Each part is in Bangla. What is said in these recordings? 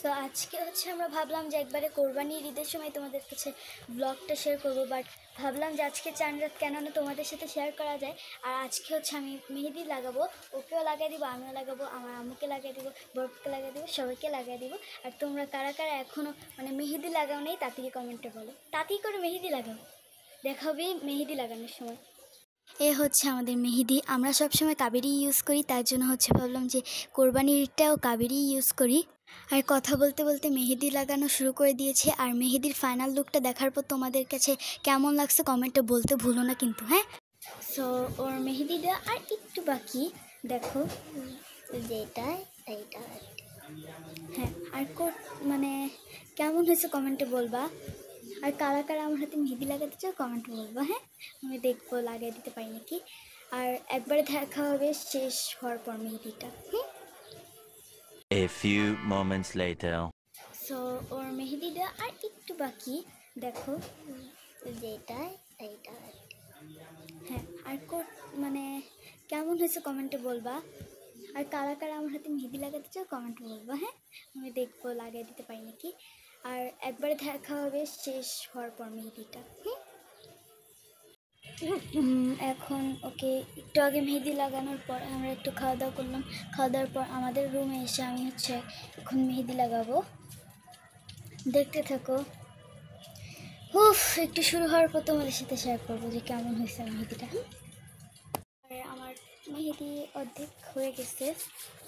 সো আজকে হচ্ছে আমরা ভাবলাম যে একবারে কোরবানির ঈদের সময় তোমাদের কাছে ব্লগটা শেয়ার করবো, বাট ভাবলাম যে আজকে চান রাত কেননা তোমাদের সাথে শেয়ার করা যায়। আর আজকে হচ্ছে আমি মেহেদি লাগাবো, ওকেও লাগিয়ে দিব, আমিও লাগাবো, আমার আম্মুকে লাগিয়ে দিব, বরকে লাগিয়ে দিব, সবাইকে লাগিয়ে দিব। আর তোমরা কারা কারা এখনও মানে মেহেদি লাগাও নেই তাড়াতাড়ি কমেন্টে বলো, তাড়াতাড়ি করে মেহেদি লাগাও, দেখা হবে মেহেদি লাগানোর সময়। এ হচ্ছে আমাদের মেহেদি, আমরা সবসময় কাবেরি ইউজ করি, তার জন্য হচ্ছে ভাবলাম যে কোরবানির ঈদটাও কাবেরি ইউজ করি। আর কথা বলতে বলতে মেহেদি লাগানো শুরু করে দিয়েছে। আর মেহেদির ফাইনাল লুকটা দেখার পর তোমাদের কাছে কেমন লাগছে কমেন্টে বলতে ভুলো না কিন্তু, হ্যাঁ। সো ওর মেহেদিটা আর একটু বাকি, দেখো যেটা এইটা, হ্যাঁ। আর মানে কেমন হয়েছে কমেন্টে বলবা। আর কারা কারা আমার হাতে মেহেদি লাগাতে চাও কমেন্টে বলবা, হ্যাঁ, আমি দেখবো লাগিয়ে দিতে পারি নাকি। আর একবারে দেখা হবে শেষ হওয়ার পর মেহেদিটা। A few moments later. So ওর মেহেদিটা আর একটু বাকি, দেখো যেটা এইটা, হ্যাঁ। আর মানে কেমন হয়েছে কমেন্টে বলবা। আর কারা কারা আমার হাতে মেহেদি লাগাতে চাও কমেন্টে বলবা, হ্যাঁ, আমি দেখবো লাগিয়ে দিতে পারি নাকি। আর একবারে দেখা হবে শেষ হওয়ার পর মেহেদিটা। এখন ওকে একটু আগে মেহেদি লাগানোর পর আমরা একটু খাওয়া দাওয়া করলাম, খাওয়া দাওয়ার পর আমাদের রুমে এসে আমি হচ্ছে এখন মেহেদি লাগাবো, দেখতে থাকো। একটু শুরু হওয়ার পর তোমাদের সাথে শেয়ার করবো যে কেমন হয়েছে মেহেদিটা। আর আমার মেহেদি অর্ধেক হয়ে গেছে।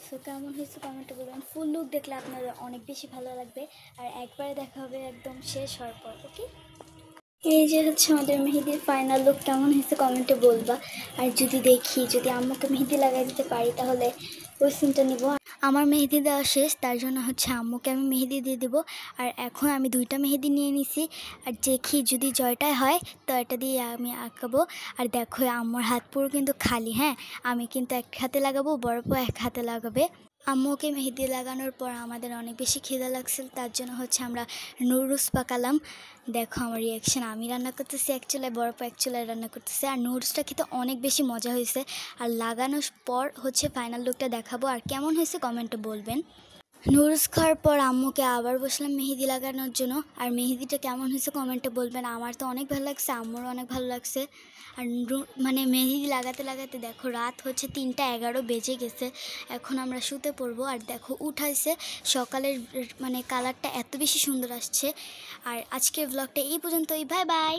সো কেমন হয়েছে কমেন্টে বলবেন, ফুল লুক দেখলে আপনাদের অনেক বেশি ভালো লাগবে। আর একবারে দেখা হবে একদম শেষ হওয়ার পর, ওকে। এই যে হচ্ছে আমাদের মেহেদির ফাইনাল লুক, কেমন হয়েছে কমেন্টে বলবা। আর যদি আম্মুকে মেহেদি লাগাই দিতে পারি তাহলে ওই সিনটা নিব। আমার মেহেদি দেওয়া শেষ, তার জন্য হচ্ছে আম্মুকে আমি মেহেদি দিয়ে দেবো। আর এখন আমি 2টা মেহেদি নিয়ে নিছি, আর দেখি যদি জয়টাই হয় তো এটা দিয়ে আমি আঁকাবো। আর দেখো আম্মুর হাত পুরো কিন্তু খালি, হ্যাঁ, আমি কিন্তু এক হাতে লাগাবো, বরফও এক হাতে লাগাবে। আম্মুকে মেহেদি লাগানোর পর আমাদের অনেক বেশি খিদা লাগছিল, তার জন্য হচ্ছে আমরা নুডলস পাকালাম। দেখো আমার রিয়াকশান, আমি রান্না করতেছি এক চুলায়, বরফ এক চুলায় রান্না করতেছি। আর নুডলসটা খেতে অনেক বেশি মজা হয়েছে। আর লাগানোর পর হচ্ছে ফাইনাল লুকটা দেখাবো, আর কেমন হয়েছে কমেন্টে বলবেন। নুডলস খাওয়ার পর আম্মুকে আবার বসলাম মেহেদি লাগানোর জন্য। আর মেহেদিটা কেমন হয়েছে কমেন্টে বলবেন, আমার তো অনেক ভালো লাগছে, আম্মুরও অনেক ভালো লাগছে। আর মানে মেহেদি লাগাতে লাগাতে দেখো রাত হচ্ছে 3টা 11 বেজে গেছে, এখন আমরা শুতে পড়বো। আর দেখো উঠাইছে সকালের মানে কালারটা এত বেশি সুন্দর আসছে। আর আজকের ব্লগটা এই পর্যন্তই, বাই বাই।